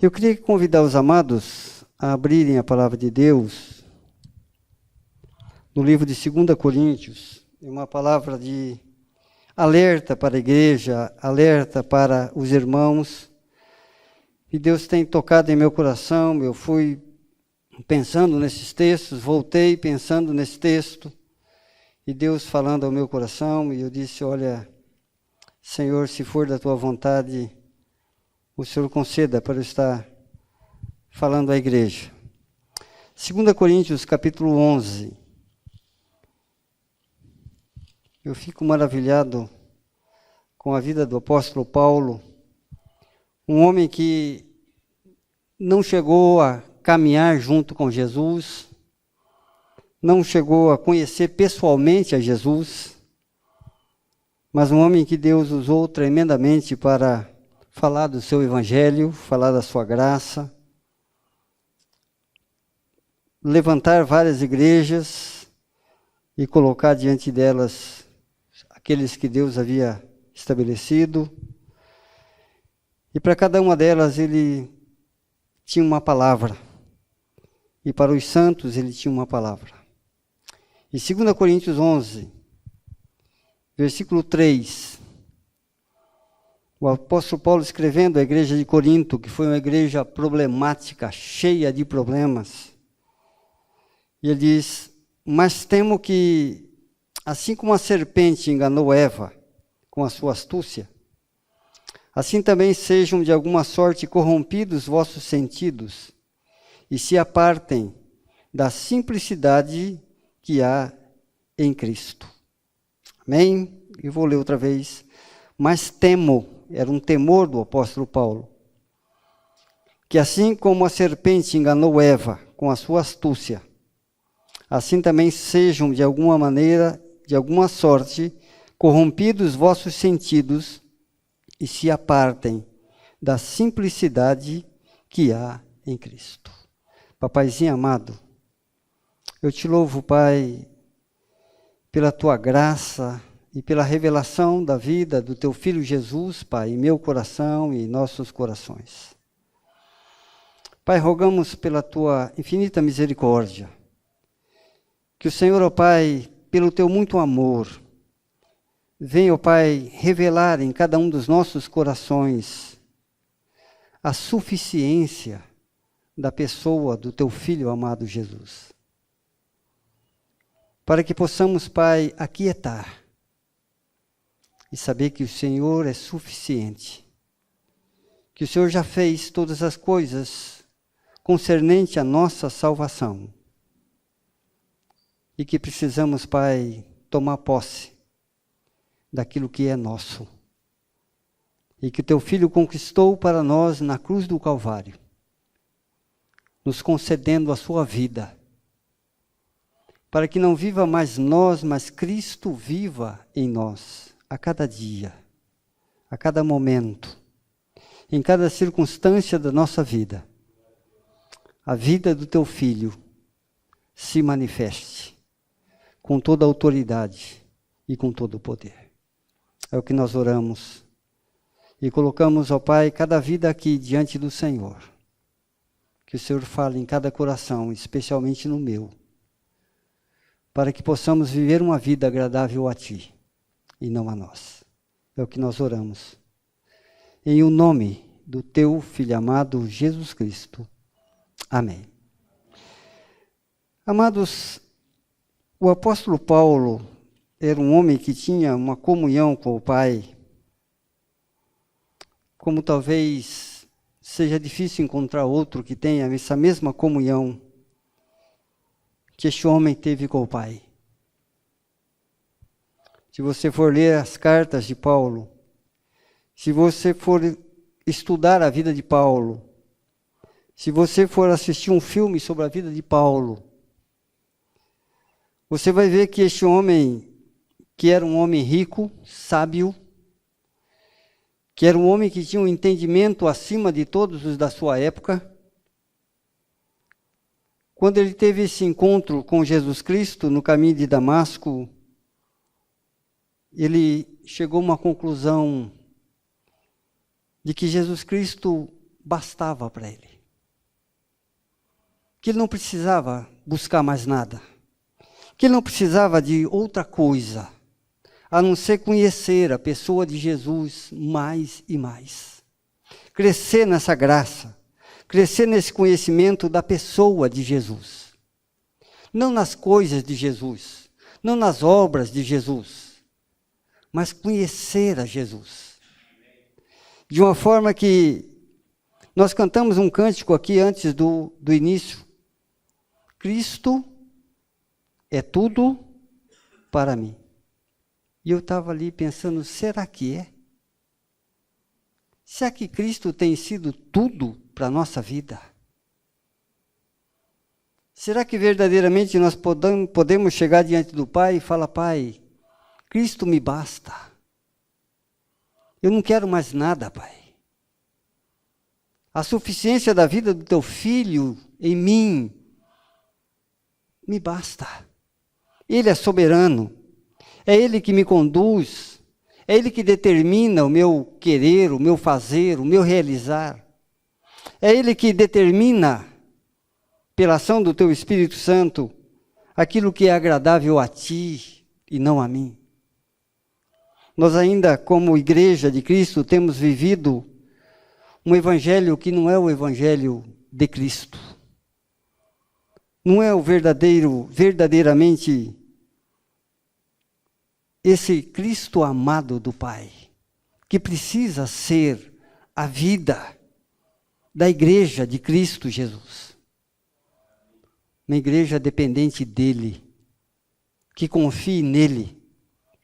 Eu queria convidar os amados a abrirem a palavra de Deus no livro de 2 Coríntios, uma palavra de alerta para a igreja, alerta para os irmãos. E Deus tem tocado em meu coração, eu fui pensando nesses textos, voltei pensando nesse texto, e Deus falando ao meu coração, e eu disse, olha, Senhor, se for da tua vontade, o Senhor conceda para eu estar falando à igreja. 2 Coríntios, capítulo 11. Eu fico maravilhado com a vida do apóstolo Paulo, um homem que não chegou a caminhar junto com Jesus, não chegou a conhecer pessoalmente a Jesus, mas um homem que Deus usou tremendamente para falar do seu evangelho, falar da sua graça, levantar várias igrejas e colocar diante delas aqueles que Deus havia estabelecido. E para cada uma delas ele tinha uma palavra. E para os santos ele tinha uma palavra. E 2 Coríntios 11, versículo 3, o apóstolo Paulo escrevendo à igreja de Corinto, que foi uma igreja problemática, cheia de problemas, e ele diz, mas temo que, assim como a serpente enganou Eva com a sua astúcia, assim também sejam de alguma sorte corrompidos vossos sentidos, e se apartem da simplicidade que há em Cristo. Amém? E vou ler outra vez. Mas temo, era um temor do apóstolo Paulo, que assim como a serpente enganou Eva com a sua astúcia, assim também sejam de alguma maneira, de alguma sorte, corrompidos vossos sentidos e se apartem da simplicidade que há em Cristo. Papaizinho amado, eu te louvo, Pai, pela tua graça e pela revelação da vida do teu Filho Jesus, Pai, em meu coração e em nossos corações. Pai, rogamos pela tua infinita misericórdia, que o Senhor, ó Pai, pelo teu muito amor, venha, ó Pai, revelar em cada um dos nossos corações a suficiência da pessoa do teu Filho amado Jesus. Para que possamos, Pai, aquietar e saber que o Senhor é suficiente, que o Senhor já fez todas as coisas concernente à nossa salvação e que precisamos, Pai, tomar posse daquilo que é nosso e que o teu Filho conquistou para nós na cruz do Calvário, nos concedendo a sua vida, para que não viva mais nós, mas Cristo viva em nós, a cada dia, a cada momento, em cada circunstância da nossa vida. A vida do teu Filho se manifeste com toda a autoridade e com todo o poder. É o que nós oramos e colocamos, ó Pai, cada vida aqui diante do Senhor. Que o Senhor fale em cada coração, especialmente no meu, para que possamos viver uma vida agradável a Ti e não a nós. É o que nós oramos. Em o nome do Teu Filho amado Jesus Cristo. Amém. Amados, o apóstolo Paulo era um homem que tinha uma comunhão com o Pai, como talvez seja difícil encontrar outro que tenha essa mesma comunhão que este homem teve com o Pai. Se você for ler as cartas de Paulo, se você for estudar a vida de Paulo, se você for assistir um filme sobre a vida de Paulo, você vai ver que este homem, que era um homem rico, sábio, que era um homem que tinha um entendimento acima de todos os da sua época, quando ele teve esse encontro com Jesus Cristo no caminho de Damasco, ele chegou a uma conclusão de que Jesus Cristo bastava para ele. Que ele não precisava buscar mais nada. Que ele não precisava de outra coisa, a não ser conhecer a pessoa de Jesus mais e mais. Crescer nessa graça, crescer nesse conhecimento da pessoa de Jesus. Não nas coisas de Jesus, não nas obras de Jesus, mas conhecer a Jesus. De uma forma que nós cantamos um cântico aqui antes do início. Cristo é tudo para mim. E eu estava ali pensando, será que é? Será que Cristo tem sido tudo para a nossa vida? Será que verdadeiramente nós podemos chegar diante do Pai e falar, Pai, Cristo me basta. Eu não quero mais nada, Pai. A suficiência da vida do teu filho em mim me basta. Ele é soberano. É Ele que me conduz. É Ele que determina o meu querer, o meu fazer, o meu realizar. É Ele que determina, pela ação do teu Espírito Santo, aquilo que é agradável a ti e não a mim. Nós ainda, como igreja de Cristo, temos vivido um evangelho que não é o evangelho de Cristo. Não é o verdadeiramente esse Cristo amado do Pai, que precisa ser a vida da igreja de Cristo Jesus. Uma igreja dependente dEle, que confie nele,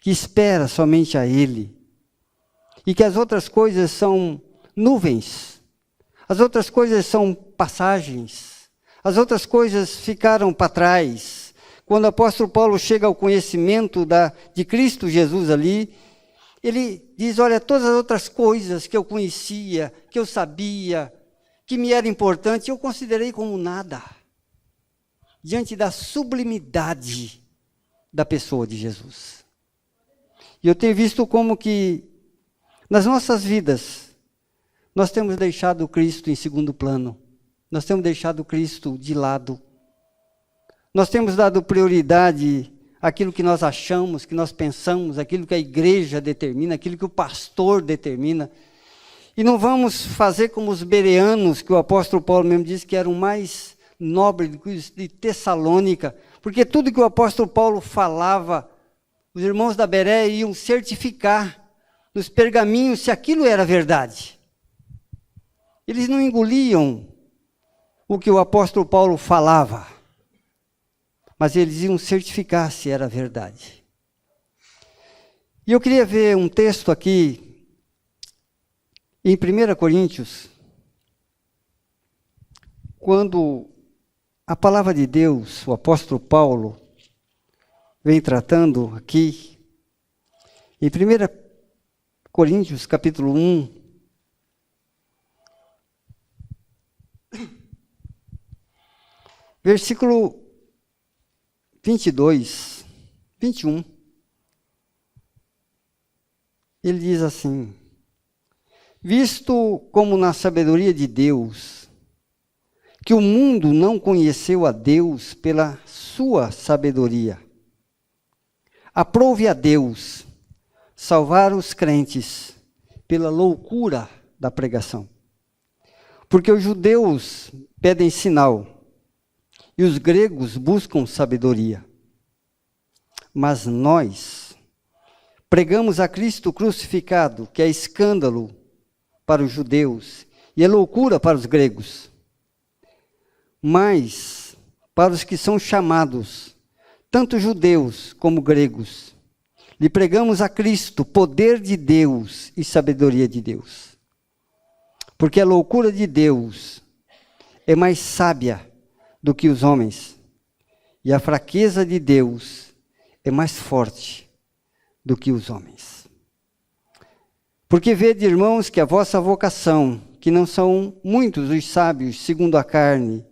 que espera somente a Ele, e que as outras coisas são nuvens, as outras coisas são passagens, as outras coisas ficaram para trás. Quando o apóstolo Paulo chega ao conhecimento de Cristo Jesus ali, ele diz, olha, todas as outras coisas que eu conhecia, que eu sabia, que me era importante, eu considerei como nada, diante da sublimidade da pessoa de Jesus. E eu tenho visto como que, nas nossas vidas, nós temos deixado Cristo em segundo plano. Nós temos deixado Cristo de lado. Nós temos dado prioridade àquilo que nós achamos, que nós pensamos, aquilo que a igreja determina, aquilo que o pastor determina. E não vamos fazer como os bereanos, que o apóstolo Paulo mesmo disse que eram mais nobres do que os de Tessalônica, porque tudo que o apóstolo Paulo falava, os irmãos da Bereia iam certificar nos pergaminhos se aquilo era verdade. Eles não engoliam o que o apóstolo Paulo falava, mas eles iam certificar se era verdade. E eu queria ver um texto aqui, em 1 Coríntios, quando a palavra de Deus, o apóstolo Paulo, vem tratando aqui, em 1 Coríntios capítulo 1, versículo 22, 21, ele diz assim, visto como na sabedoria de Deus, que o mundo não conheceu a Deus pela sua sabedoria, aprove a Deus salvar os crentes pela loucura da pregação. Porque os judeus pedem sinal, e os gregos buscam sabedoria. Mas nós pregamos a Cristo crucificado, que é escândalo para os judeus e é loucura para os gregos. Mas para os que são chamados, tanto judeus como gregos, lhe pregamos a Cristo, poder de Deus e sabedoria de Deus. Porque a loucura de Deus é mais sábia do que os homens, e a fraqueza de Deus é mais forte do que os homens. Porque vede, irmãos, que a vossa vocação, que não são muitos os sábios segundo a carne,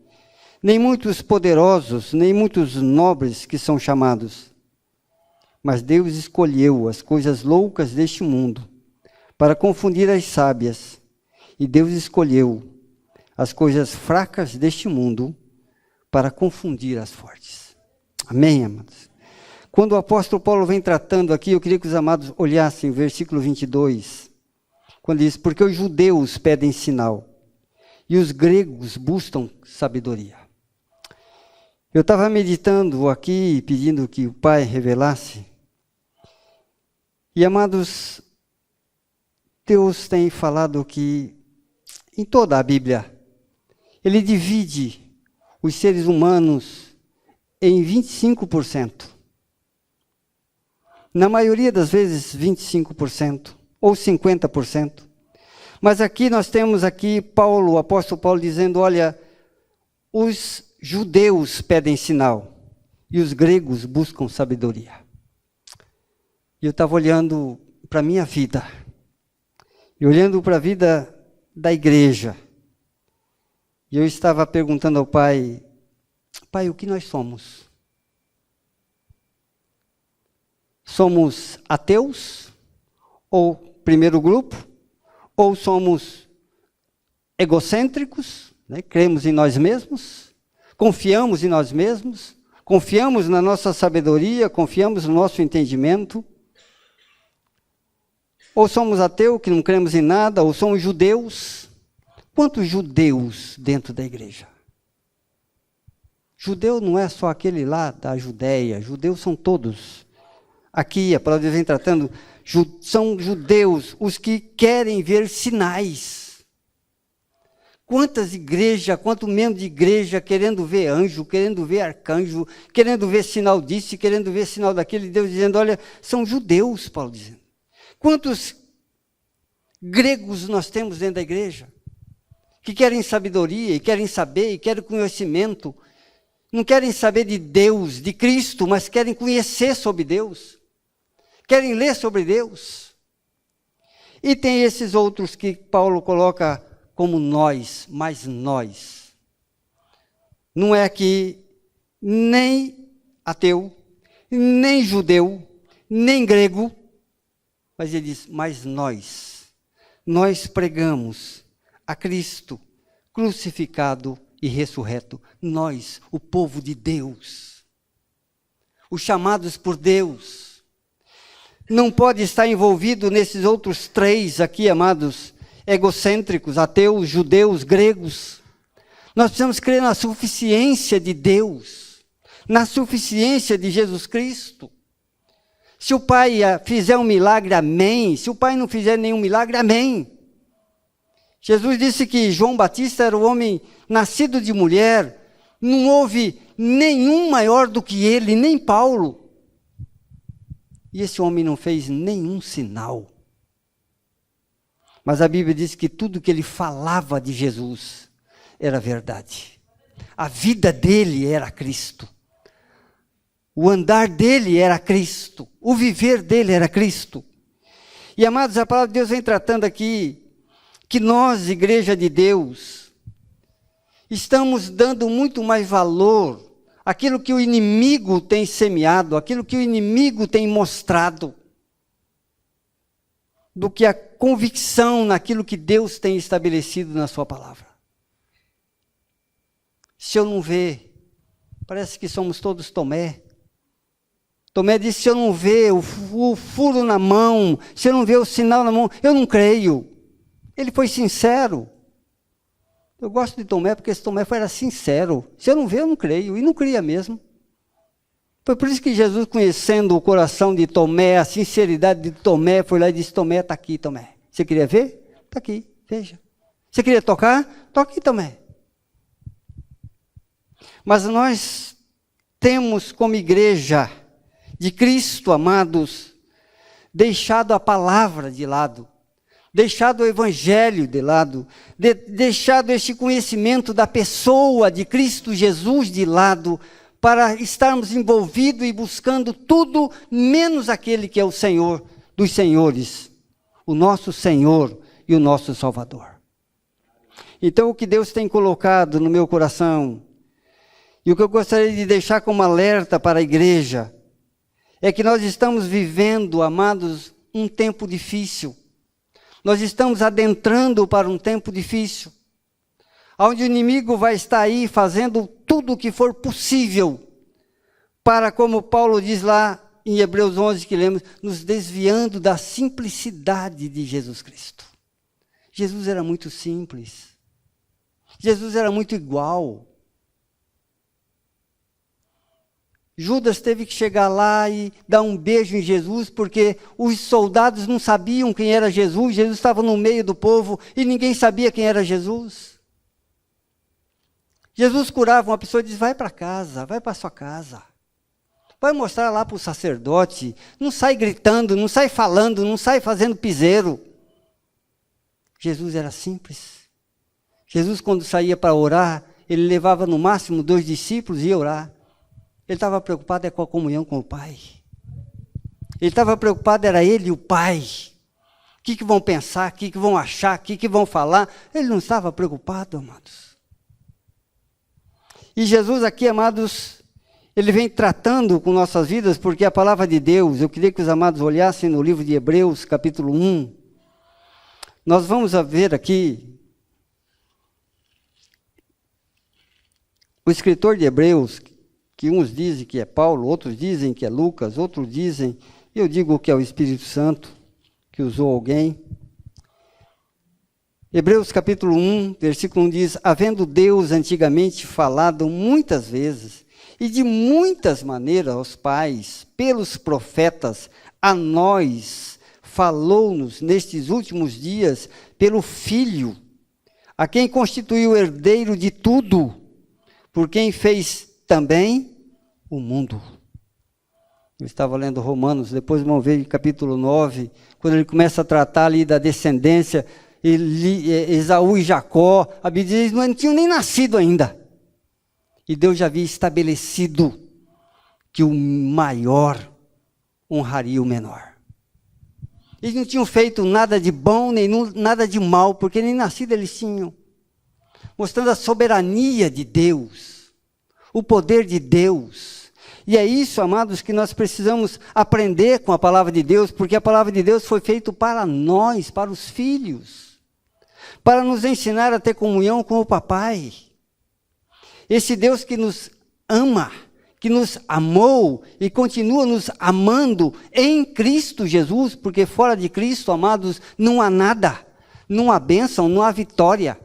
nem muitos poderosos, nem muitos nobres que são chamados, mas Deus escolheu as coisas loucas deste mundo, para confundir as sábias, e Deus escolheu as coisas fracas deste mundo para confundir as fortes. Amém, amados? Quando o apóstolo Paulo vem tratando aqui, eu queria que os amados olhassem o versículo 22, quando diz, porque os judeus pedem sinal e os gregos buscam sabedoria. Eu estava meditando aqui, pedindo que o Pai revelasse, e amados, Deus tem falado que em toda a Bíblia, Ele divide os seres humanos em 25%. Na maioria das vezes, 25% ou 50%. Mas aqui nós temos Paulo, o apóstolo Paulo dizendo, olha, os judeus pedem sinal e os gregos buscam sabedoria. E eu estava olhando para a minha vida, e olhando para a vida da igreja, e eu estava perguntando ao Pai, Pai, o que nós somos? Somos ateus? Ou primeiro grupo? Ou somos egocêntricos? Né? Cremos em nós mesmos? Confiamos em nós mesmos? Confiamos na nossa sabedoria? Confiamos no nosso entendimento? Ou somos ateus, que não cremos em nada? Ou somos judeus? Quantos judeus dentro da igreja? Judeu não é só aquele lá da Judéia, judeus são todos. Aqui a palavra vem tratando, são judeus os que querem ver sinais. Quantas igrejas, quanto membro de igreja querendo ver anjo, querendo ver arcanjo, querendo ver sinal disso, querendo ver sinal daquele, Deus dizendo, olha, são judeus, Paulo dizendo. Quantos gregos nós temos dentro da igreja? Que querem sabedoria, e querem saber, e querem conhecimento. Não querem saber de Deus, de Cristo, mas querem conhecer sobre Deus. Querem ler sobre Deus. E tem esses outros que Paulo coloca como nós, mas nós. Não é que nem ateu, nem judeu, nem grego, mas ele diz, mas nós pregamos a Cristo crucificado e ressurreto. Nós, o povo de Deus, os chamados por Deus. Não pode estar envolvido nesses outros três aqui, amados, egocêntricos, ateus, judeus, gregos. Nós precisamos crer na suficiência de Deus, na suficiência de Jesus Cristo. Se o Pai fizer um milagre, amém. Se o Pai não fizer nenhum milagre, amém. Jesus disse que João Batista era o homem nascido de mulher, não houve nenhum maior do que ele, nem Paulo. E esse homem não fez nenhum sinal. Mas a Bíblia diz que tudo que ele falava de Jesus era verdade. A vida dele era Cristo. O andar dele era Cristo. O viver dele era Cristo. E amados, a palavra de Deus vem tratando aqui que nós, igreja de Deus, estamos dando muito mais valor àquilo que o inimigo tem semeado, aquilo que o inimigo tem mostrado, do que a convicção naquilo que Deus tem estabelecido na sua palavra. Se eu não ver, parece que somos todos Tomé. Tomé disse, se eu não ver o furo na mão, se eu não ver o sinal na mão, eu não creio. Ele foi sincero. Eu gosto de Tomé porque esse Tomé era sincero. Se eu não ver, eu não creio. E não cria mesmo. Foi por isso que Jesus, conhecendo o coração de Tomé, a sinceridade de Tomé, foi lá e disse, Tomé, está aqui, Tomé. Você queria ver? Está aqui, veja. Você queria tocar? Toca aqui, Tomé. Mas nós temos como igreja de Cristo, amados, deixado a palavra de lado, deixado o evangelho de lado, deixado este conhecimento da pessoa de Cristo Jesus de lado, para estarmos envolvidos e buscando tudo, menos aquele que é o Senhor dos senhores, o nosso Senhor e o nosso Salvador. Então, o que Deus tem colocado no meu coração, e o que eu gostaria de deixar como alerta para a igreja, é que nós estamos vivendo, amados, um tempo difícil. Nós estamos adentrando para um tempo difícil. onde o inimigo vai estar aí fazendo tudo o que for possível para, como Paulo diz lá em Hebreus 11, que lemos, nos desviando da simplicidade de Jesus Cristo. Jesus era muito simples. Jesus era muito igual. Judas teve que chegar lá e dar um beijo em Jesus, porque os soldados não sabiam quem era Jesus. Jesus estava no meio do povo e ninguém sabia quem era Jesus. Jesus curava uma pessoa e diz, vai para casa, vai para sua casa. Vai mostrar lá para o sacerdote. Não sai gritando, não sai falando, não sai fazendo piseiro. Jesus era simples. Jesus, quando saía para orar, ele levava no máximo 2 discípulos e ia orar. Ele estava preocupado com a comunhão com o Pai. Ele estava preocupado, era ele e o Pai. O que vão pensar, o que vão achar, o que vão falar. Ele não estava preocupado, amados. E Jesus aqui, amados, ele vem tratando com nossas vidas, porque a palavra de Deus, eu queria que os amados olhassem no livro de Hebreus, capítulo 1. Nós vamos ver aqui, o escritor de Hebreus, que uns dizem que é Paulo, outros dizem que é Lucas, outros dizem, eu digo que é o Espírito Santo, que usou alguém. Hebreus capítulo 1, versículo 1 diz, havendo Deus antigamente falado muitas vezes, e de muitas maneiras aos pais, pelos profetas, a nós, falou-nos nestes últimos dias, pelo Filho, a quem constituiu herdeiro de tudo, por quem fez também o mundo. Eu estava lendo Romanos, depois vamos ver em capítulo 9, quando ele começa a tratar ali da descendência, Esaú e Jacó, a Bíblia diz, não tinham nem nascido ainda. E Deus já havia estabelecido que o maior honraria o menor. Eles não tinham feito nada de bom, nem nada de mal, porque nem nascido eles tinham. Mostrando a soberania de Deus. O poder de Deus. E é isso, amados, que nós precisamos aprender com a palavra de Deus, porque a palavra de Deus foi feita para nós, para os filhos, para nos ensinar a ter comunhão com o papai. Esse Deus que nos ama, que nos amou e continua nos amando em Cristo Jesus, porque fora de Cristo, amados, não há nada, não há bênção, não há vitória,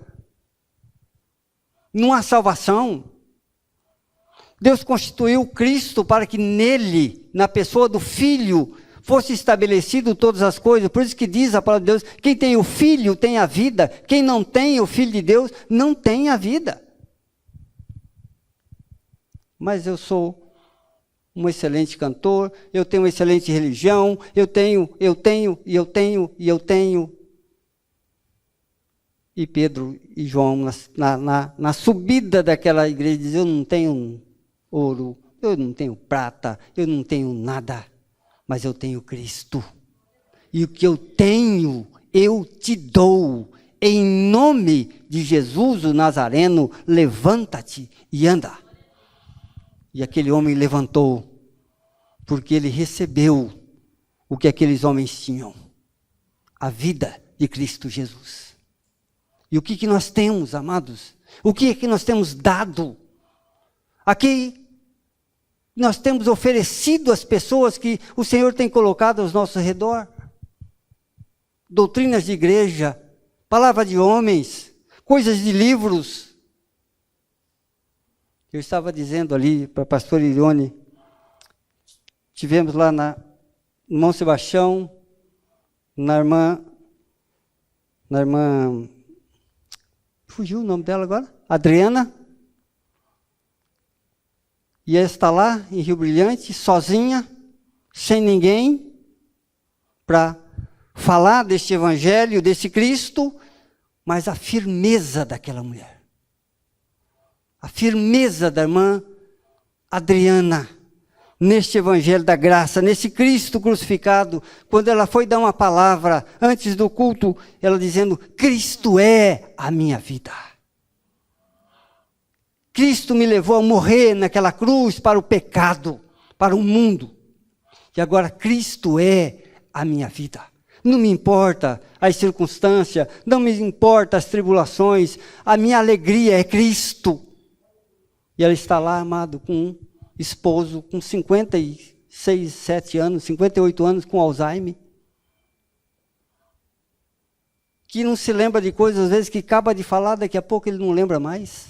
não há salvação. Deus constituiu Cristo para que nele, na pessoa do Filho, fosse estabelecido todas as coisas. Por isso que diz a palavra de Deus, quem tem o Filho tem a vida, quem não tem o Filho de Deus não tem a vida. Mas eu sou um excelente cantor, eu tenho uma excelente religião, eu tenho. E Pedro e João, na subida daquela igreja, dizem, eu não tenho ouro, eu não tenho prata, eu não tenho nada, mas eu tenho Cristo. E o que eu tenho, eu te dou. Em nome de Jesus o Nazareno, levanta-te e anda. E aquele homem levantou, porque ele recebeu o que aqueles homens tinham, a vida de Cristo Jesus. E o que nós temos, amados? O que é que nós temos dado? Aqui nós temos oferecido às pessoas que o Senhor tem colocado ao nosso redor. Doutrinas de igreja, palavra de homens, coisas de livros. Eu estava dizendo ali para a pastora Irone, tivemos lá no irmão Sebastião, na irmã, fugiu o nome dela agora? Adriana. E ela está lá em Rio Brilhante, sozinha, sem ninguém, para falar deste evangelho, desse Cristo, mas a firmeza daquela mulher. A firmeza da irmã Adriana, neste evangelho da graça, nesse Cristo crucificado, quando ela foi dar uma palavra antes do culto, ela dizendo, Cristo é a minha vida. Cristo me levou a morrer naquela cruz para o pecado, para o mundo. E agora Cristo é a minha vida. Não me importa as circunstâncias, não me importa as tribulações, a minha alegria é Cristo. E ela está lá, amado, com um esposo, com 56, 7 anos, 58 anos, com Alzheimer, que não se lembra de coisas, às vezes, que acaba de falar, daqui a pouco ele não lembra mais.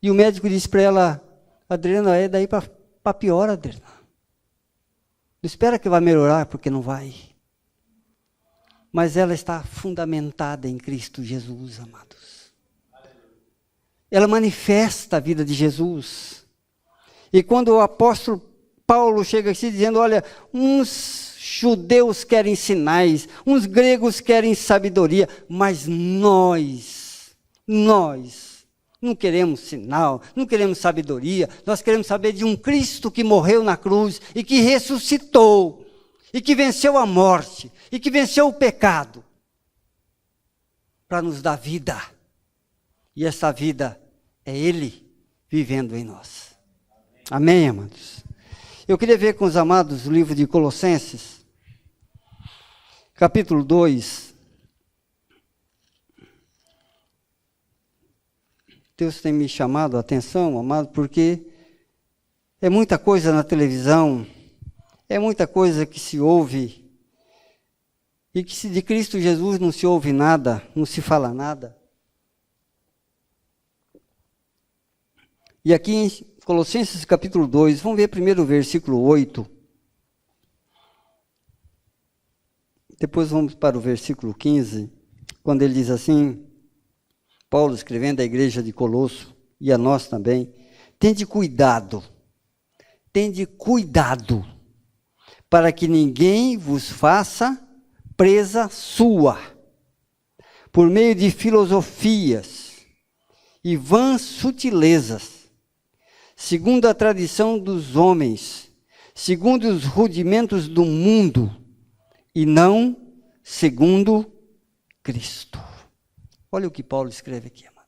E o médico disse para ela, Adriana, é daí para pior, Adriana. Não espera que vai melhorar, porque não vai. Mas ela está fundamentada em Cristo Jesus, amados. Ela manifesta a vida de Jesus. E quando o apóstolo Paulo chega aqui dizendo, olha, uns judeus querem sinais, uns gregos querem sabedoria, mas nós não queremos sinal, não queremos sabedoria, nós queremos saber de um Cristo que morreu na cruz e que ressuscitou, e que venceu a morte, e que venceu o pecado, para nos dar vida. E essa vida é Ele vivendo em nós. Amém, amados? Eu queria ver com os amados o livro de Colossenses, capítulo 2. Deus tem me chamado a atenção, amado, porque é muita coisa na televisão, é muita coisa que se ouve, e que se de Cristo Jesus não se ouve nada, não se fala nada. E aqui em Colossenses capítulo 2, vamos ver primeiro o versículo 8. Depois vamos para o versículo 15, quando ele diz assim, Paulo escrevendo à igreja de Colosso, e a nós também, tende cuidado, para que ninguém vos faça presa sua, por meio de filosofias e vãs sutilezas, segundo a tradição dos homens, segundo os rudimentos do mundo, e não segundo Cristo. Olha o que Paulo escreve aqui, amado.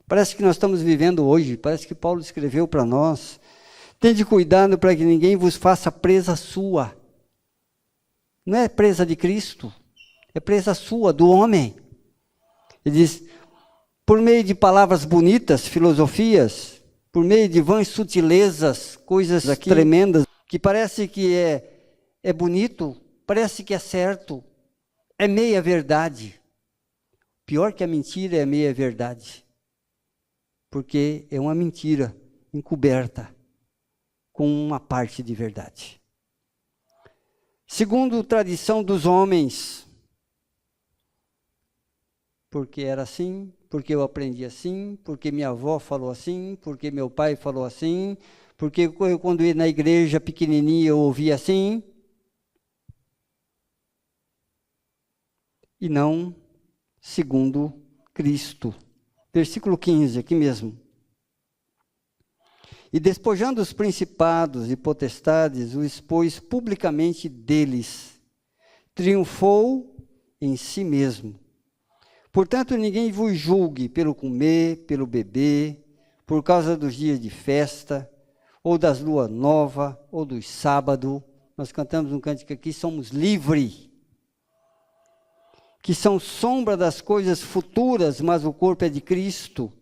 Parece que nós estamos vivendo hoje, parece que Paulo escreveu para nós. Tende cuidado para que ninguém vos faça presa sua. Não é presa de Cristo, é presa sua, do homem. Ele diz, por meio de palavras bonitas, filosofias, por meio de vãs sutilezas, coisas aqui tremendas, que parece que é bonito, parece que é certo, é meia verdade. Pior que a mentira é a meia verdade, porque é uma mentira encoberta com uma parte de verdade. Segundo a tradição dos homens, porque era assim, porque eu aprendi assim, porque minha avó falou assim, porque meu pai falou assim, porque eu, quando ia na igreja pequenininha eu ouvia assim, e não segundo Cristo. Versículo 15, aqui mesmo. E despojando os principados e potestades, o expôs publicamente deles. Triunfou em si mesmo. Portanto, ninguém vos julgue pelo comer, pelo beber, por causa dos dias de festa, ou das luas novas, ou dos sábados. Nós cantamos um cântico aqui, somos livres, que são sombra das coisas futuras, mas o corpo é de Cristo.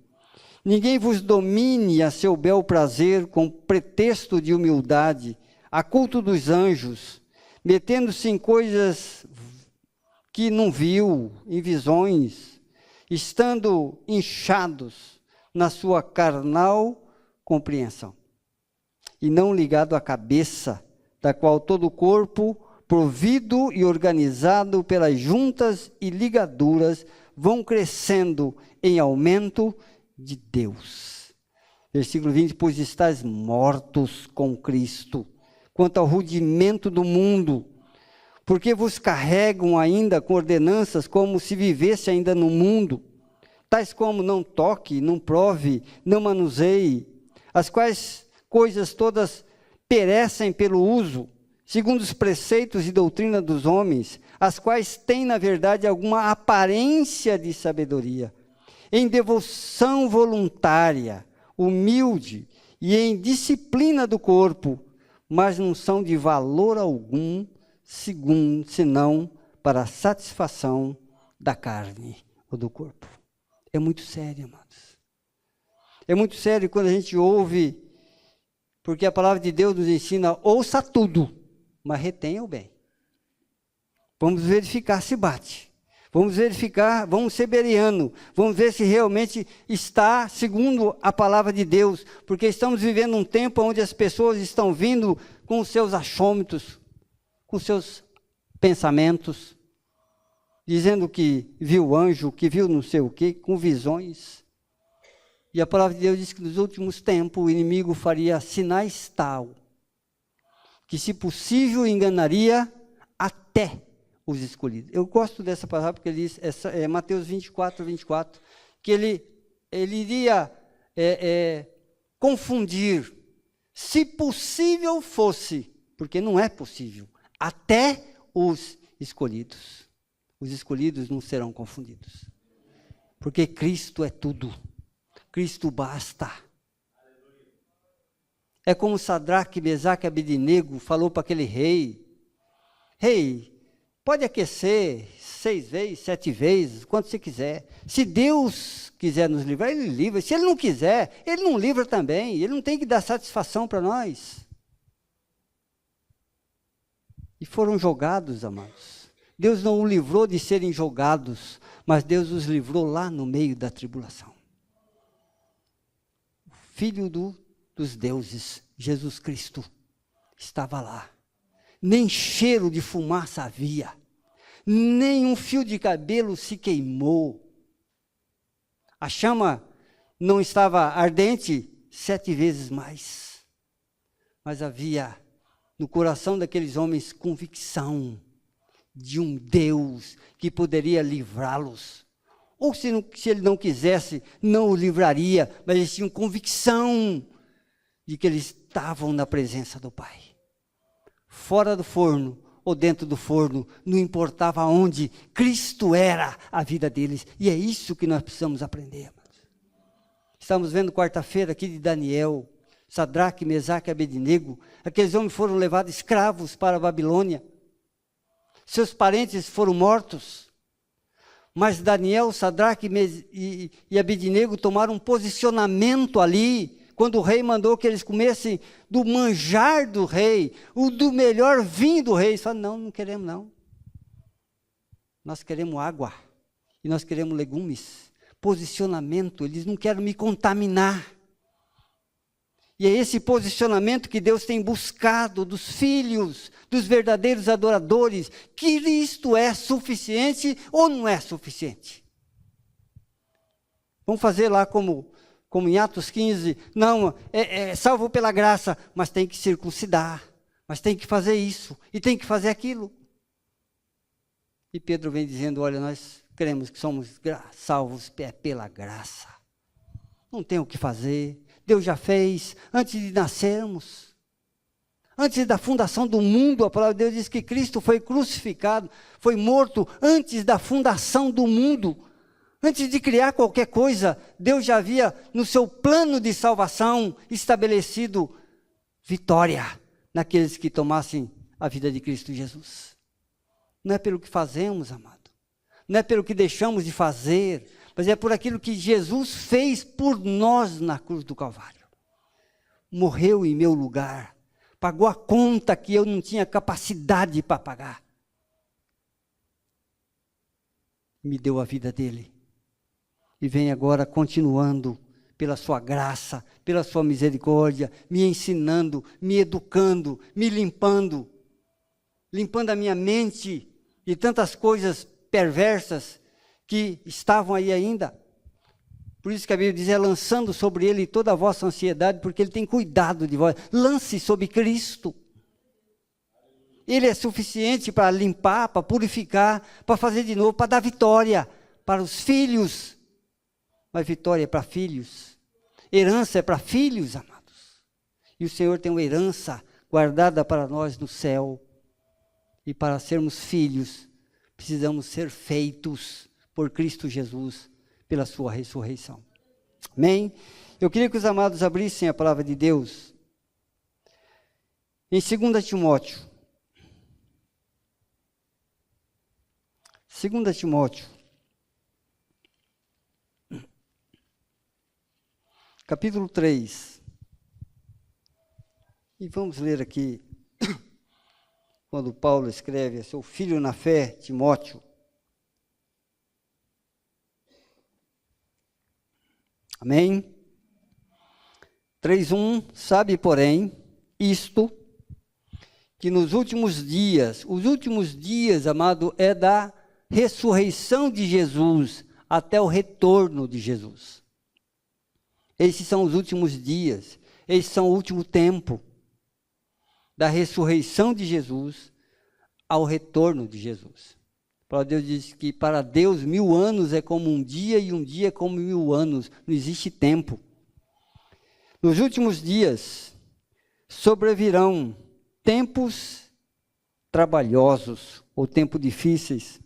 Ninguém vos domine a seu bel prazer com pretexto de humildade, a culto dos anjos, metendo-se em coisas que não viu, em visões, estando inchados na sua carnal compreensão, e não ligado à cabeça, da qual todo o corpo, provido e organizado pelas juntas e ligaduras, vão crescendo em aumento de Deus. Versículo 20, pois estáis mortos com Cristo, quanto ao rudimento do mundo, porque vos carregam ainda com ordenanças como se vivesse ainda no mundo, tais como não toque, não prove, não manuseie, as quais coisas todas perecem pelo uso, segundo os preceitos e doutrina dos homens, as quais têm, na verdade, alguma aparência de sabedoria, em devoção voluntária, humilde e em disciplina do corpo, mas não são de valor algum senão para a satisfação da carne ou do corpo. É muito sério, amados. É muito sério quando a gente ouve, porque a palavra de Deus nos ensina, ouça tudo, mas retenha o bem. Vamos verificar se bate. Vamos verificar, vamos ser bereano, vamos ver se realmente está segundo a palavra de Deus, porque estamos vivendo um tempo onde as pessoas estão vindo com os seus achômetros, com os seus pensamentos, dizendo que viu anjo, que viu não sei o quê, com visões. E a palavra de Deus diz que nos últimos tempos o inimigo faria sinais tal, que se possível enganaria até os escolhidos. Eu gosto dessa palavra porque ele diz, Mateus 24, que ele iria confundir, se possível fosse, porque não é possível, até os escolhidos. Os escolhidos não serão confundidos, porque Cristo é tudo, Cristo basta. É como Sadraque, Mesaque e Abednego falou para aquele rei, pode aquecer 6 vezes, 7 vezes, quanto você quiser. Se Deus quiser nos livrar, Ele livra. Se Ele não quiser, Ele não livra também. Ele não tem que dar satisfação para nós. E foram jogados, amados. Deus não os livrou de serem jogados, mas Deus os livrou lá no meio da tribulação. O Filho dos deuses, Jesus Cristo, estava lá. Nem cheiro de fumaça havia, nem um fio de cabelo se queimou. A chama não estava ardente 7 vezes mais, mas havia no coração daqueles homens convicção de um Deus que poderia livrá-los. Ou se Ele não quisesse, não o livraria, mas eles tinham convicção de que eles estavam na presença do Pai. Fora do forno ou dentro do forno, não importava onde, Cristo era a vida deles. E é isso que nós precisamos aprender. Estamos vendo quarta-feira aqui de Daniel, Sadraque, Mesaque e Abednego. Aqueles homens foram levados escravos para a Babilônia. Seus parentes foram mortos. Mas Daniel, Sadraque e Abednego tomaram um posicionamento ali, quando o rei mandou que eles comessem do manjar do rei, o do melhor vinho do rei. Eles falaram, não queremos não. Nós queremos água, e nós queremos legumes. Posicionamento, eles não querem me contaminar. E é esse posicionamento que Deus tem buscado dos filhos, dos verdadeiros adoradores. Cristo é suficiente ou não é suficiente? Vamos fazer lá como em Atos 15, não, é salvo pela graça, mas tem que circuncidar, mas tem que fazer isso, e tem que fazer aquilo. E Pedro vem dizendo, olha, nós cremos que somos salvos pela graça. Não tem o que fazer, Deus já fez, antes de nascermos. Antes da fundação do mundo, a palavra de Deus diz que Cristo foi crucificado, foi morto antes da fundação do mundo. Antes de criar qualquer coisa, Deus já havia, no seu plano de salvação, estabelecido vitória naqueles que tomassem a vida de Cristo Jesus. Não é pelo que fazemos, amado. Não é pelo que deixamos de fazer, mas é por aquilo que Jesus fez por nós na cruz do Calvário. Morreu em meu lugar, pagou a conta que eu não tinha capacidade para pagar. Me deu a vida dele. E vem agora continuando pela sua graça, pela sua misericórdia, me ensinando, me educando, me limpando a minha mente de tantas coisas perversas que estavam aí ainda. Por isso que a Bíblia diz, lançando sobre ele toda a vossa ansiedade, porque ele tem cuidado de vós. Lance sobre Cristo. Ele é suficiente para limpar, para purificar, para fazer de novo, para dar vitória para os filhos. Mas vitória é para filhos. Herança é para filhos, amados. E o Senhor tem uma herança guardada para nós no céu. E para sermos filhos, precisamos ser feitos por Cristo Jesus, pela sua ressurreição. Amém? Eu queria que os amados abrissem a palavra de Deus. Em 2 Timóteo. 2 Timóteo, capítulo 3. E vamos ler aqui, quando Paulo escreve a seu filho na fé, Timóteo. Amém? 3:1, sabe, porém, isto, que nos últimos dias, os últimos dias, amado, é da ressurreição de Jesus até o retorno de Jesus. Esses são os últimos dias, esses são o último tempo da ressurreição de Jesus ao retorno de Jesus. Para Deus diz que para Deus 1000 anos é como um dia e um dia é como 1000 anos. Não existe tempo. Nos últimos dias sobrevirão tempos trabalhosos ou tempos difíceis,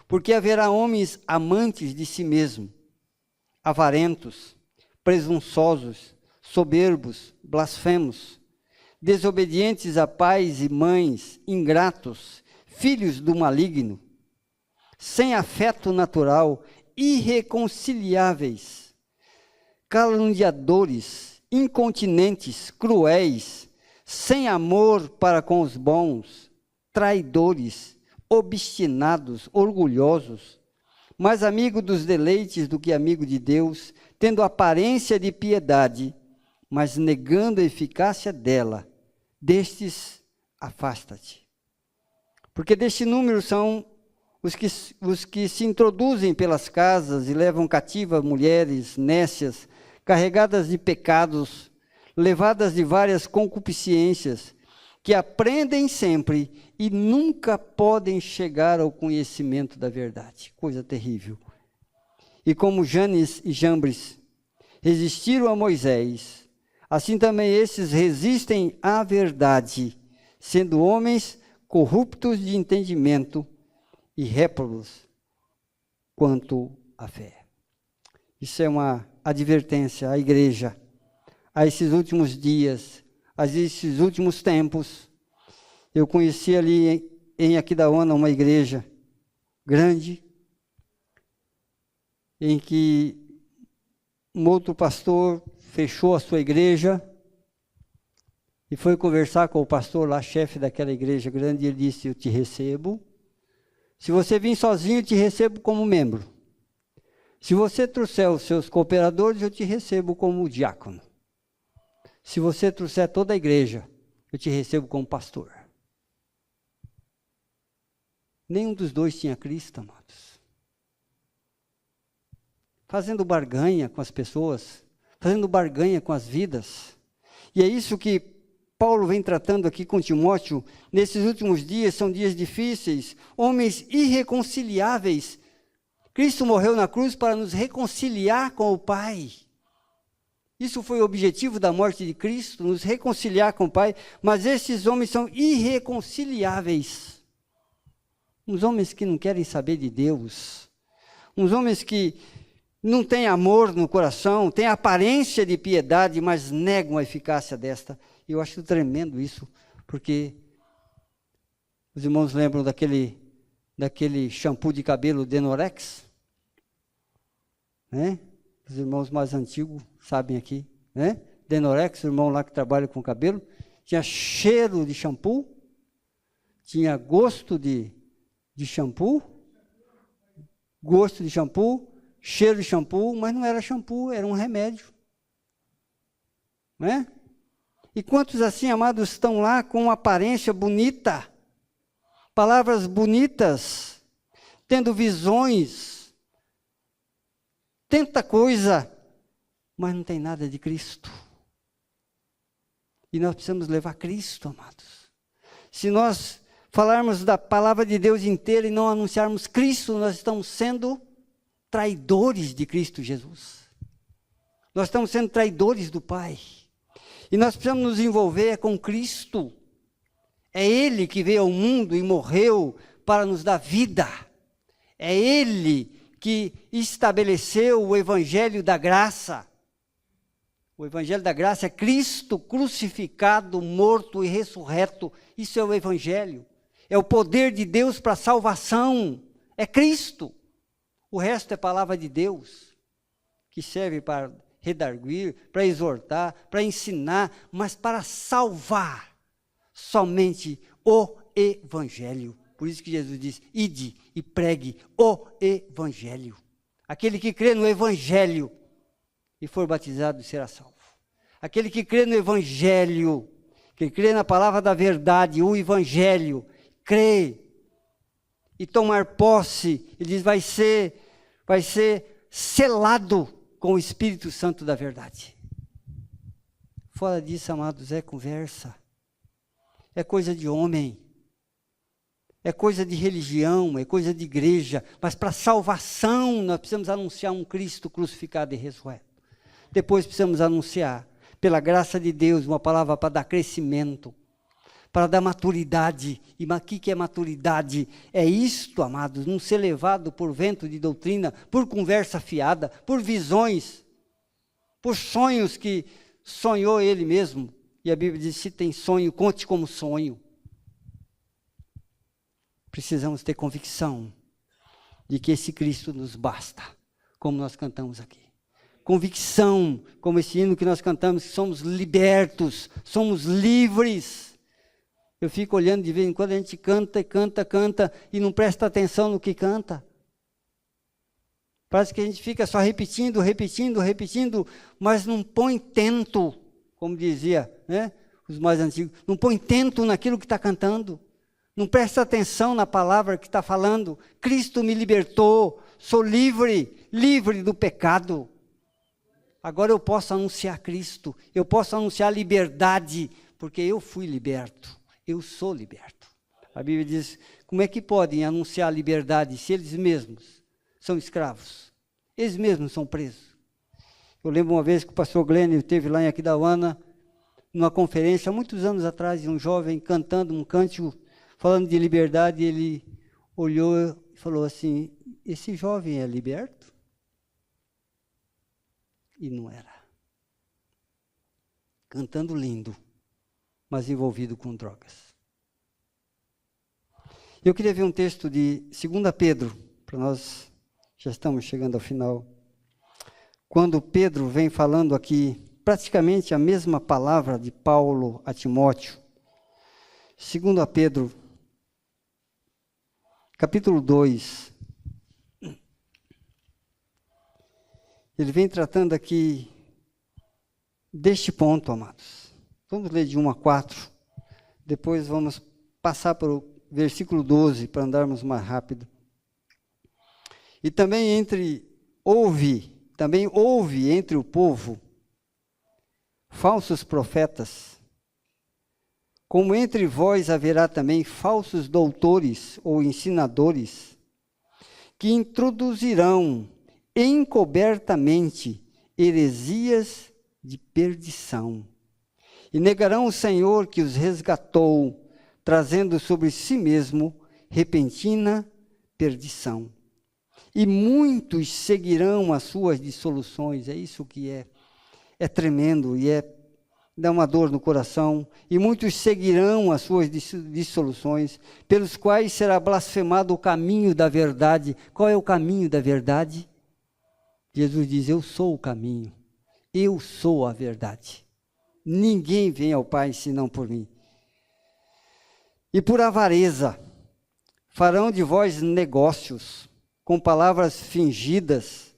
porque haverá homens amantes de si mesmo, avarentos, presunçosos, soberbos, blasfemos, desobedientes a pais e mães, ingratos, filhos do maligno, sem afeto natural, irreconciliáveis, caluniadores, incontinentes, cruéis, sem amor para com os bons, traidores, obstinados, orgulhosos, mais amigo dos deleites do que amigo de Deus, tendo aparência de piedade, mas negando a eficácia dela. Destes, afasta-te. Porque deste número são os que se introduzem pelas casas e levam cativas mulheres nécias, carregadas de pecados, levadas de várias concupiscências, que aprendem sempre e nunca podem chegar ao conhecimento da verdade. Coisa terrível. E como Janes e Jambres resistiram a Moisés, assim também esses resistem à verdade, sendo homens corruptos de entendimento e réprobos quanto à fé. Isso é uma advertência à igreja, a esses últimos dias, a esses últimos tempos. Eu conheci ali em Aquidauana uma igreja grande, em que um outro pastor fechou a sua igreja e foi conversar com o pastor lá, chefe daquela igreja grande, e ele disse: eu te recebo. Se você vir sozinho, eu te recebo como membro. Se você trouxer os seus cooperadores, eu te recebo como diácono. Se você trouxer toda a igreja, eu te recebo como pastor. Nenhum dos dois tinha Cristo, amados. Fazendo barganha com as pessoas, fazendo barganha com as vidas. E é isso que Paulo vem tratando aqui com Timóteo. Nesses últimos dias, são dias difíceis, homens irreconciliáveis. Cristo morreu na cruz para nos reconciliar com o Pai. Isso foi o objetivo da morte de Cristo, nos reconciliar com o Pai. Mas esses homens são irreconciliáveis. Uns homens que não querem saber de Deus. Uns homens que não têm amor no coração, têm aparência de piedade, mas negam a eficácia desta. E eu acho tremendo isso, porque os irmãos lembram daquele shampoo de cabelo Denorex? Né? Os irmãos mais antigos sabem aqui, né? Denorex, o irmão lá que trabalha com cabelo, tinha cheiro de shampoo, tinha gosto de shampoo, cheiro de shampoo, mas não era shampoo, era um remédio. Né? E quantos assim, amados, estão lá com uma aparência bonita, palavras bonitas, tendo visões, tanta coisa, mas não tem nada de Cristo. E nós precisamos levar Cristo, amados. Se nós falarmos da palavra de Deus inteira e não anunciarmos Cristo, nós estamos sendo traidores de Cristo Jesus. Nós estamos sendo traidores do Pai. E nós precisamos nos envolver com Cristo. É Ele que veio ao mundo e morreu para nos dar vida. É Ele que estabeleceu o Evangelho da Graça. O Evangelho da Graça é Cristo crucificado, morto e ressurreto. Isso é o Evangelho. É o poder de Deus para a salvação. é Cristo. O resto é palavra de Deus, que serve para redarguir, para exortar, para ensinar, mas para salvar somente o Evangelho. Por isso que Jesus diz, ide e pregue o Evangelho. Aquele que crê no Evangelho e for batizado será salvo. Aquele que crê no Evangelho, que crê na palavra da verdade, o Evangelho, crê e tomar posse, ele diz, vai ser selado com o Espírito Santo da verdade. Fora disso, amados, é conversa, é coisa de homem, é coisa de religião, é coisa de igreja, mas para salvação nós precisamos anunciar um Cristo crucificado e ressurreto. Depois precisamos anunciar, pela graça de Deus, uma palavra para dar crescimento, para dar maturidade. E o que é maturidade? É isto, amados, não ser levado por vento de doutrina, por conversa fiada, por visões, por sonhos que sonhou ele mesmo. E a Bíblia diz, se tem sonho, conte como sonho. Precisamos ter convicção de que esse Cristo nos basta, como nós cantamos aqui. Convicção, como esse hino que nós cantamos, que somos libertos, somos livres. Eu fico olhando de vez em quando, a gente canta e não presta atenção no que canta. Parece que a gente fica só repetindo, mas não põe tento, como dizia, né, os mais antigos, não põe tento naquilo que está cantando. Não presta atenção na palavra que está falando. Cristo me libertou, sou livre do pecado. Agora eu posso anunciar Cristo, eu posso anunciar liberdade, porque eu fui liberto, eu sou liberto. A Bíblia diz, como é que podem anunciar liberdade se eles mesmos são escravos? Eles mesmos são presos. Eu lembro uma vez que o pastor Glenn esteve lá em Aquidauana, numa conferência, há muitos anos atrás, um jovem cantando um cântico, falando de liberdade, ele olhou e falou assim, esse jovem é liberto? E não era. Cantando lindo, mas envolvido com drogas. Eu queria ver um texto de 2 Pedro, para nós já estamos chegando ao final. Quando Pedro vem falando aqui, praticamente a mesma palavra de Paulo a Timóteo. 2 Pedro, capítulo 2. Ele vem tratando aqui deste ponto, amados. Vamos ler de 1 a 4. Depois vamos passar para o versículo 12, para andarmos mais rápido. E também houve entre o povo falsos profetas, como entre vós haverá também falsos doutores ou ensinadores, que introduzirão encobertamente heresias de perdição, e negarão o Senhor que os resgatou, trazendo sobre si mesmo repentina perdição. E muitos seguirão as suas dissoluções. É isso que é tremendo e dá uma dor no coração. E muitos seguirão as suas dissoluções, pelos quais será blasfemado o caminho da verdade. Qual é o caminho da verdade? Jesus diz, eu sou o caminho, eu sou a verdade. Ninguém vem ao Pai senão por mim. E por avareza farão de vós negócios com palavras fingidas,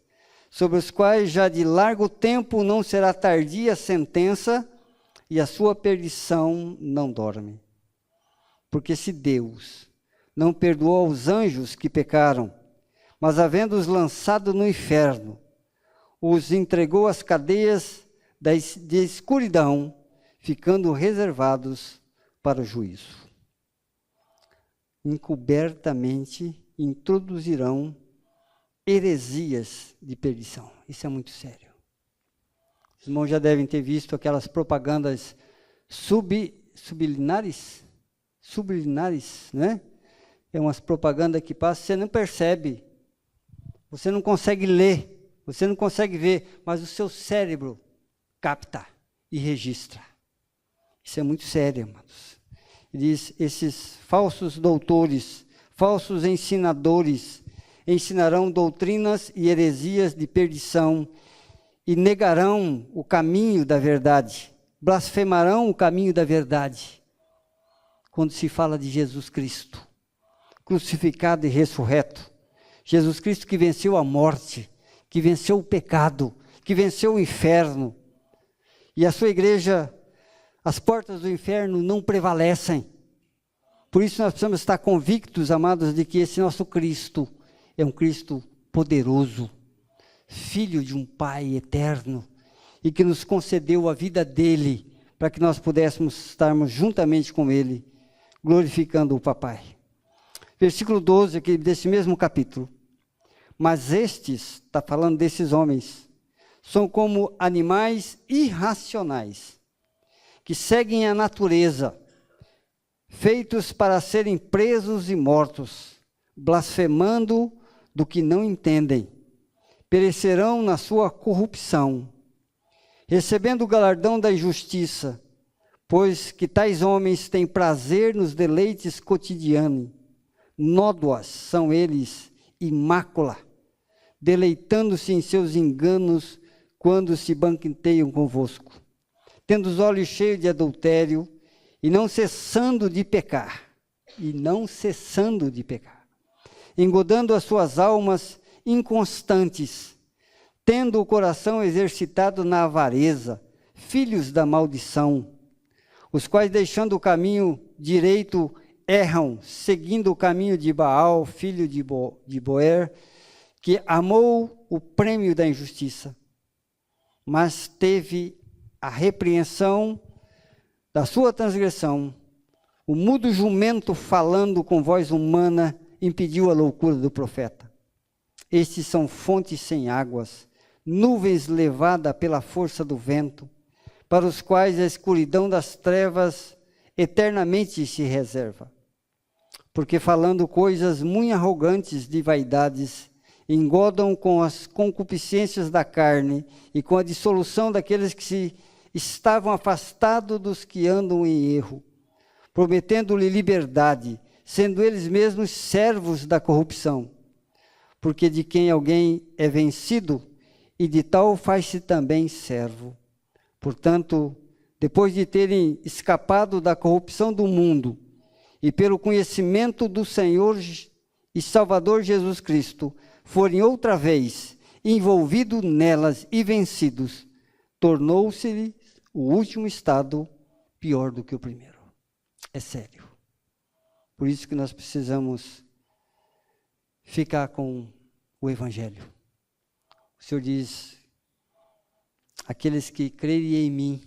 sobre os quais já de largo tempo não será tardia a sentença, e a sua perdição não dorme. Porque se Deus não perdoou aos anjos que pecaram, mas havendo-os lançado no inferno, os entregou às cadeias de escuridão, ficando reservados para o juízo. Encobertamente introduzirão heresias de perdição. Isso é muito sério. Os irmãos já devem ter visto aquelas propagandas subliminares, né? É umas propagandas que passam, você não percebe, você não consegue ler, você não consegue ver, mas o seu cérebro capta e registra. Isso é muito sério, amados. Ele diz, esses falsos doutores, falsos ensinadores, ensinarão doutrinas e heresias de perdição e negarão o caminho da verdade, blasfemarão o caminho da verdade. Quando se fala de Jesus Cristo, crucificado e ressurreto, Jesus Cristo que venceu a morte, que venceu o pecado, que venceu o inferno, e a sua igreja, as portas do inferno não prevalecem. Por isso nós precisamos estar convictos, amados, de que esse nosso Cristo é um Cristo poderoso, filho de um Pai eterno, e que nos concedeu a vida dele, para que nós pudéssemos estarmos juntamente com ele, glorificando o Papai. Versículo 12 aqui desse mesmo capítulo. Mas estes, está falando desses homens, são como animais irracionais, que seguem a natureza, feitos para serem presos e mortos, blasfemando do que não entendem, perecerão na sua corrupção, recebendo o galardão da injustiça, pois que tais homens têm prazer nos deleites cotidianos, nódoas são eles e mácula, deleitando-se em seus enganos quando se banqueteiam convosco, tendo os olhos cheios de adultério, e não cessando de pecar, engodando as suas almas inconstantes, tendo o coração exercitado na avareza, filhos da maldição, os quais, deixando o caminho direito, erram, seguindo o caminho de Baal, filho de Boer, que amou o prêmio da injustiça, mas teve a repreensão da sua transgressão. O mudo jumento, falando com voz humana, impediu a loucura do profeta. Estes são fontes sem águas, nuvens levadas pela força do vento, para os quais a escuridão das trevas eternamente se reserva. Porque falando coisas muito arrogantes de vaidades, engodam com as concupiscências da carne e com a dissolução daqueles que se estavam afastados dos que andam em erro, prometendo-lhe liberdade, sendo eles mesmos servos da corrupção. Porque de quem alguém é vencido, e de tal faz-se também servo. Portanto, depois de terem escapado da corrupção do mundo, e pelo conhecimento do Senhor e Salvador Jesus Cristo, forem outra vez envolvidos nelas e vencidos, tornou-se-lhe o último estado pior do que o primeiro. É sério. Por isso que nós precisamos ficar com o Evangelho. O Senhor diz, aqueles que crerem em mim,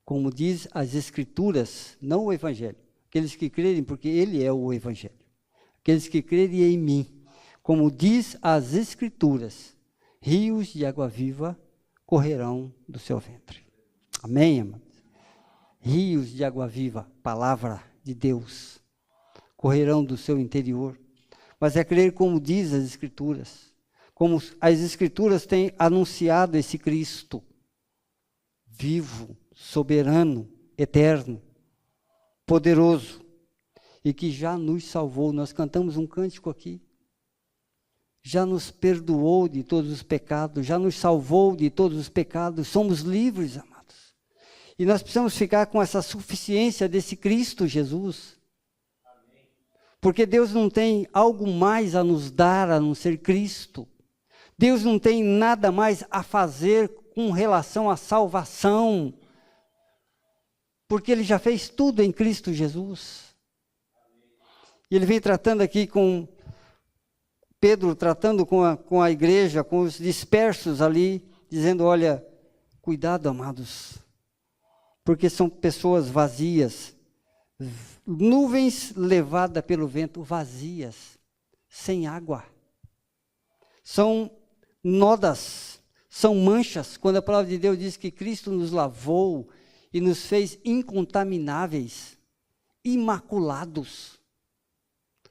como diz as Escrituras, não o Evangelho, aqueles que crerem, porque Ele é o Evangelho, aqueles que crerem em mim, como diz as Escrituras, rios de água viva correrão do seu ventre. Amém, amados? Rios de água viva, palavra de Deus, correrão do seu interior. Mas é crer como diz as Escrituras, como as Escrituras têm anunciado esse Cristo, vivo, soberano, eterno, poderoso, e que já nos salvou. Nós cantamos um cântico aqui, já nos perdoou de todos os pecados, já nos salvou de todos os pecados, somos livres, amados. E nós precisamos ficar com essa suficiência desse Cristo Jesus. Amém. Porque Deus não tem algo mais a nos dar a não ser Cristo. Deus não tem nada mais a fazer com relação à salvação. Porque Ele já fez tudo em Cristo Jesus. Amém. E Ele vem tratando aqui com Pedro, tratando com a igreja, com os dispersos ali, dizendo, olha, cuidado, amados, porque são pessoas vazias, nuvens levadas pelo vento, vazias, sem água. São nodas, são manchas, quando a palavra de Deus diz que Cristo nos lavou e nos fez incontamináveis, imaculados,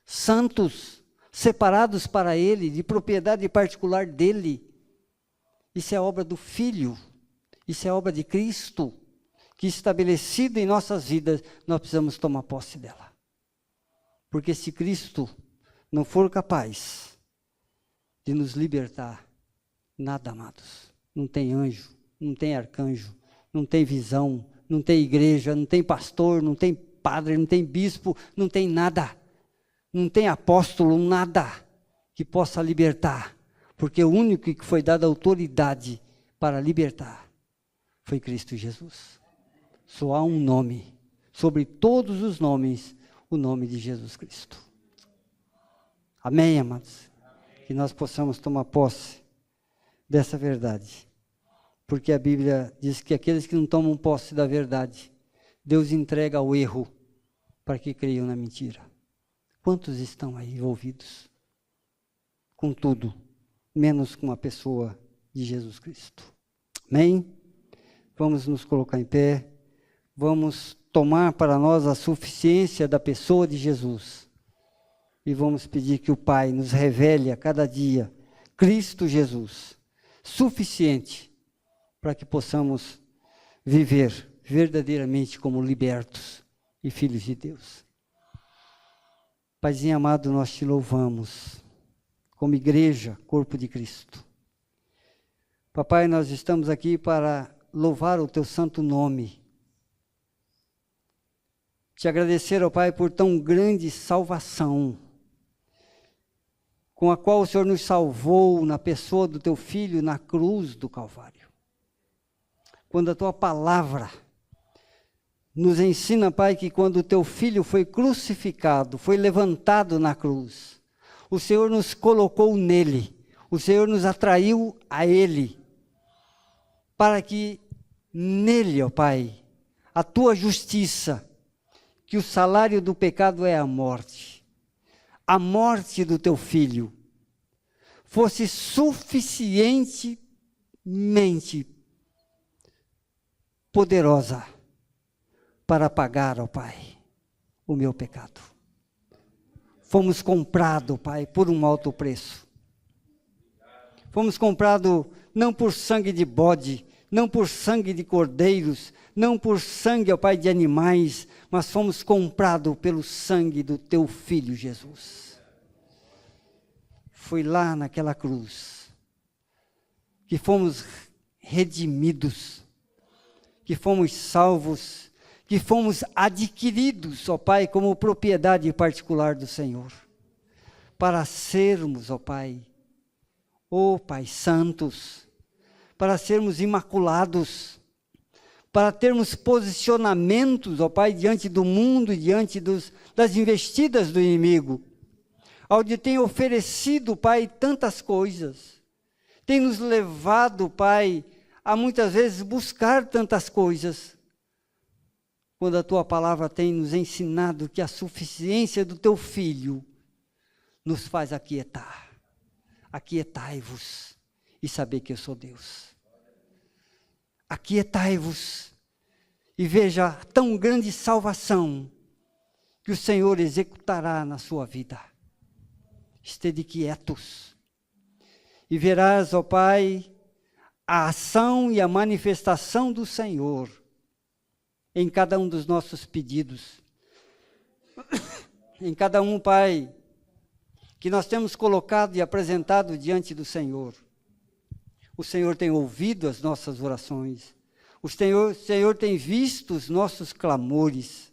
santos, separados para Ele, de propriedade particular dEle. Isso é obra do Filho, isso é obra de Cristo, que estabelecida em nossas vidas, nós precisamos tomar posse dela. Porque se Cristo não for capaz de nos libertar. Nada, amados. Não tem anjo, não tem arcanjo, não tem visão, não tem igreja, não tem pastor, não tem padre, não tem bispo, não tem nada. Não tem apóstolo, nada que possa libertar. Porque o único que foi dado autoridade para libertar foi Cristo Jesus. Só há um nome, sobre todos os nomes, o nome de Jesus Cristo. Amém, amados? Que nós possamos tomar posse dessa verdade. Porque a Bíblia diz que aqueles que não tomam posse da verdade, Deus entrega ao erro para que creiam na mentira. Quantos estão aí envolvidos com tudo, menos com a pessoa de Jesus Cristo? Amém? Vamos nos colocar em pé. Vamos tomar para nós a suficiência da pessoa de Jesus. E vamos pedir que o Pai nos revele a cada dia Cristo Jesus, suficiente para que possamos viver verdadeiramente como libertos e filhos de Deus. Paizinho amado, nós te louvamos como igreja, corpo de Cristo. Papai, nós estamos aqui para louvar o teu santo nome. Te agradecer, ó Pai, por tão grande salvação, com a qual o Senhor nos salvou na pessoa do teu Filho na cruz do Calvário. Quando a tua palavra nos ensina, Pai, que quando o teu Filho foi crucificado, foi levantado na cruz, o Senhor nos colocou nele, o Senhor nos atraiu a ele, para que nele, ó Pai, a tua justiça, que o salário do pecado é a morte do teu Filho, fosse suficientemente poderosa para pagar, ó Pai, o meu pecado. Fomos comprados, Pai, por um alto preço. Fomos comprados não por sangue de bode, não por sangue de cordeiros, não por sangue, ó Pai, de animais, mas fomos comprados pelo sangue do teu Filho Jesus. Foi lá naquela cruz que fomos redimidos, que fomos salvos, que fomos adquiridos, ó Pai, como propriedade particular do Senhor, para sermos, ó Pai, santos, para sermos imaculados, para termos posicionamentos, ó Pai, diante do mundo e diante das investidas do inimigo, onde tem oferecido, Pai, tantas coisas, tem nos levado, Pai, a muitas vezes buscar tantas coisas, quando a tua palavra tem nos ensinado que a suficiência do teu Filho nos faz aquietar. Aquietai-vos e saber que eu sou Deus. Aquietai-vos e veja tão grande salvação que o Senhor executará na sua vida. Estede quietos e verás, ó Pai, a ação e a manifestação do Senhor em cada um dos nossos pedidos, em cada um, Pai, que nós temos colocado e apresentado diante do Senhor. O Senhor tem ouvido as nossas orações, o Senhor tem visto os nossos clamores,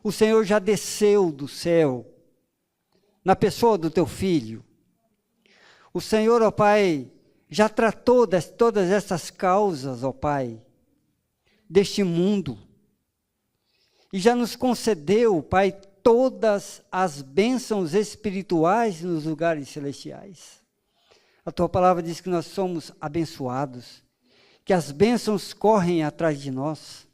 o Senhor já desceu do céu, na pessoa do teu Filho. O Senhor, ó Pai, já tratou de todas essas causas, ó Pai, deste mundo, e já nos concedeu, Pai, todas as bênçãos espirituais nos lugares celestiais. A tua palavra diz que nós somos abençoados, que as bênçãos correm atrás de nós,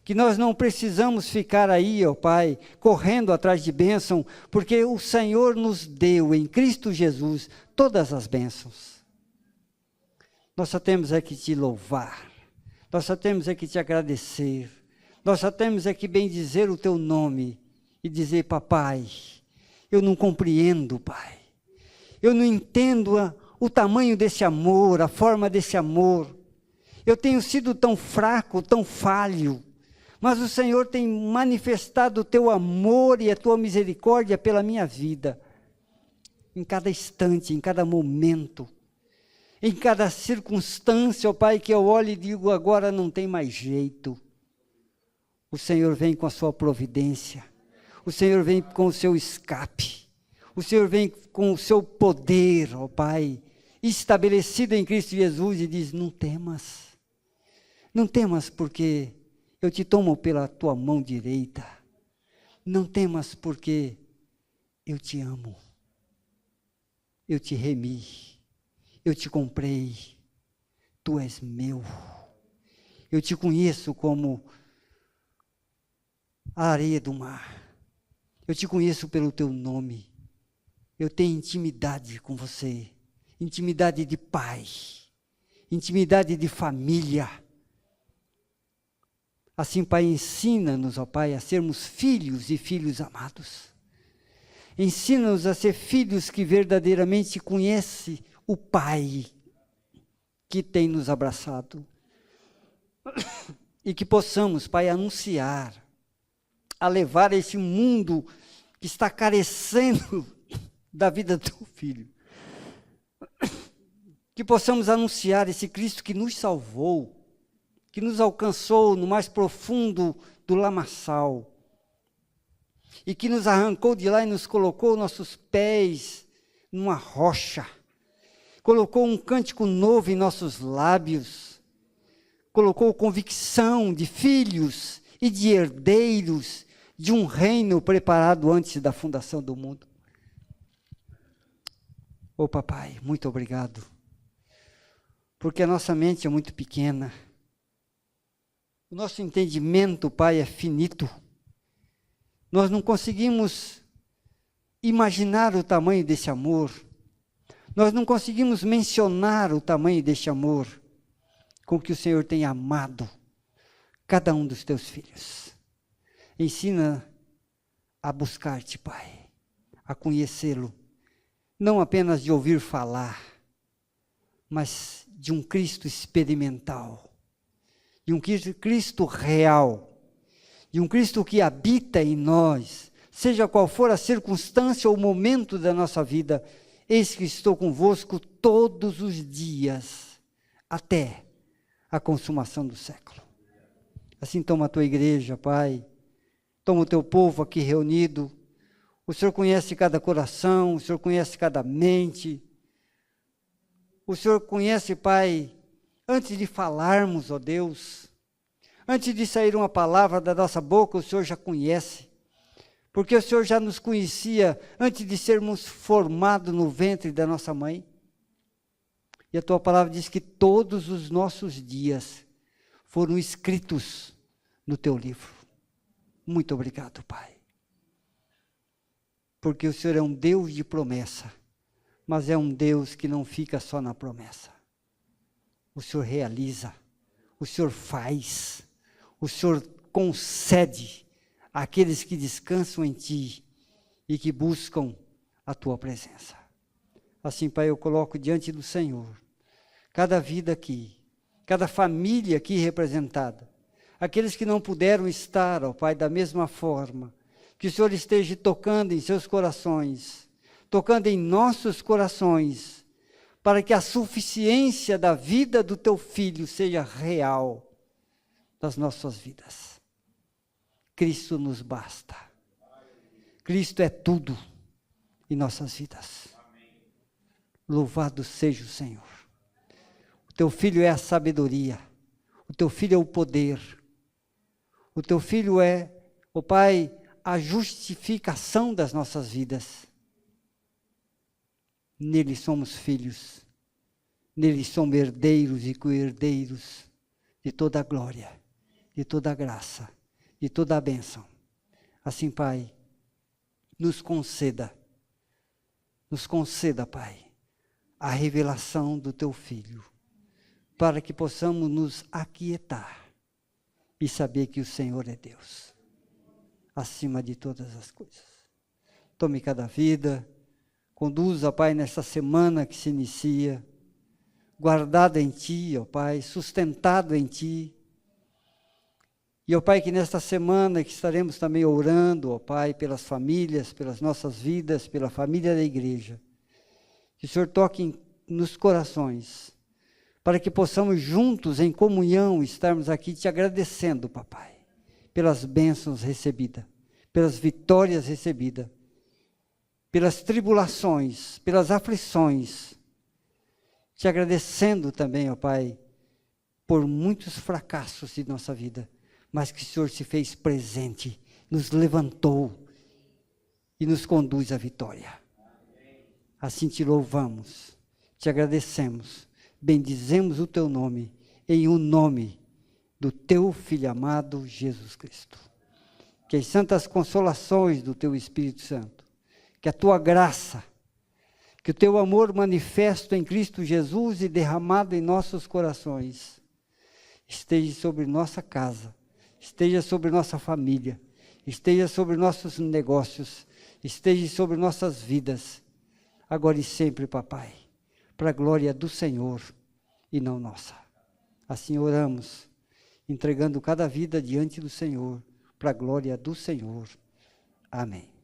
que nós não precisamos ficar aí, ó Pai, correndo atrás de bênção, porque o Senhor nos deu em Cristo Jesus todas as bênçãos. Nós só temos é que te louvar, nós só temos é que te agradecer, nós só temos é que bendizer o teu nome e dizer, papai, eu não compreendo, Pai, eu não entendo o tamanho desse amor, a forma desse amor, eu tenho sido tão fraco, tão falho, mas o Senhor tem manifestado o teu amor e a tua misericórdia pela minha vida. em cada instante, em cada momento, em cada circunstância, ó Pai, que eu olho e digo, agora não tem mais jeito. O Senhor vem com a sua providência, o Senhor vem com o seu escape, o Senhor vem com o seu poder, ó Pai, estabelecido em Cristo Jesus, e diz, não temas porque eu te tomo pela tua mão direita, não temas porque eu te amo, eu te remi, eu te comprei, tu és meu, eu te conheço como a areia do mar, eu te conheço pelo teu nome, eu tenho intimidade com você, intimidade de pai, intimidade de família. Assim, Pai, ensina-nos, ó Pai, a sermos filhos e filhos amados. Ensina-nos a ser filhos que verdadeiramente conhecem o Pai que tem nos abraçado. E que possamos, Pai, anunciar, a levar esse mundo que está carecendo da vida do teu Filho. Que possamos anunciar esse Cristo que nos salvou, que nos alcançou no mais profundo do lamaçal, e que nos arrancou de lá e nos colocou nossos pés numa rocha, colocou um cântico novo em nossos lábios, colocou convicção de filhos e de herdeiros de um reino preparado antes da fundação do mundo. Ô Papai, muito obrigado, porque a nossa mente é muito pequena, o nosso entendimento, Pai, é finito. Nós não conseguimos imaginar o tamanho desse amor. Nós não conseguimos mencionar o tamanho deste amor com que o Senhor tem amado cada um dos teus filhos. Ensina a buscar-te, Pai, a conhecê-lo, não apenas de ouvir falar, mas de um Cristo experimental, de um Cristo real, de um Cristo que habita em nós, seja qual for a circunstância ou momento da nossa vida. Eis que estou convosco todos os dias, até a consumação do século. Assim toma a tua igreja, Pai, toma o teu povo aqui reunido. O Senhor conhece cada coração, o Senhor conhece cada mente. O Senhor conhece, Pai, antes de falarmos, ó Deus, antes de sair uma palavra da nossa boca, o Senhor já conhece, porque o Senhor já nos conhecia antes de sermos formados no ventre da nossa mãe. E a tua palavra diz que todos os nossos dias foram escritos no teu livro. Muito obrigado, Pai, porque o Senhor é um Deus de promessa, mas é um Deus que não fica só na promessa. O Senhor realiza, o Senhor faz, o Senhor concede àqueles que descansam em Ti e que buscam a Tua presença. Assim, Pai, eu coloco diante do Senhor cada vida aqui, cada família aqui representada, aqueles que não puderam estar, ó Pai, da mesma forma, que o Senhor esteja tocando em seus corações, tocando em nossos corações, para que a suficiência da vida do teu Filho seja real nas nossas vidas. Cristo nos basta. Cristo é tudo em nossas vidas. Louvado seja o Senhor. O teu Filho é a sabedoria. O teu Filho é o poder. O teu Filho é, ó Pai, a justificação das nossas vidas. Nele somos filhos, nele somos herdeiros e co-herdeiros de toda a glória, de toda a graça, de toda a bênção. Assim, Pai, nos conceda, Pai, a revelação do Teu Filho, para que possamos nos aquietar e saber que o Senhor é Deus, acima de todas as coisas. Tome cada vida, conduza, Pai, nesta semana que se inicia, guardada em Ti, ó Pai, sustentado em Ti. E, ó Pai, que nesta semana que estaremos também orando, ó Pai, pelas famílias, pelas nossas vidas, pela família da igreja, Que o Senhor toque nos corações, para que possamos juntos, em comunhão, estarmos aqui te agradecendo, papai, pelas bênçãos recebidas, pelas vitórias recebidas, pelas tribulações, pelas aflições, te agradecendo também, ó Pai, por muitos fracassos de nossa vida, mas que o Senhor se fez presente, nos levantou e nos conduz à vitória. Assim te louvamos, te agradecemos, bendizemos o teu nome, em o nome do teu Filho amado Jesus Cristo. Que as santas consolações do teu Espírito Santo, que a tua graça, que o teu amor manifesto em Cristo Jesus e derramado em nossos corações, esteja sobre nossa casa, esteja sobre nossa família, esteja sobre nossos negócios, esteja sobre nossas vidas, agora e sempre, papai, para a glória do Senhor e não nossa. Assim oramos, entregando cada vida diante do Senhor, para a glória do Senhor. Amém.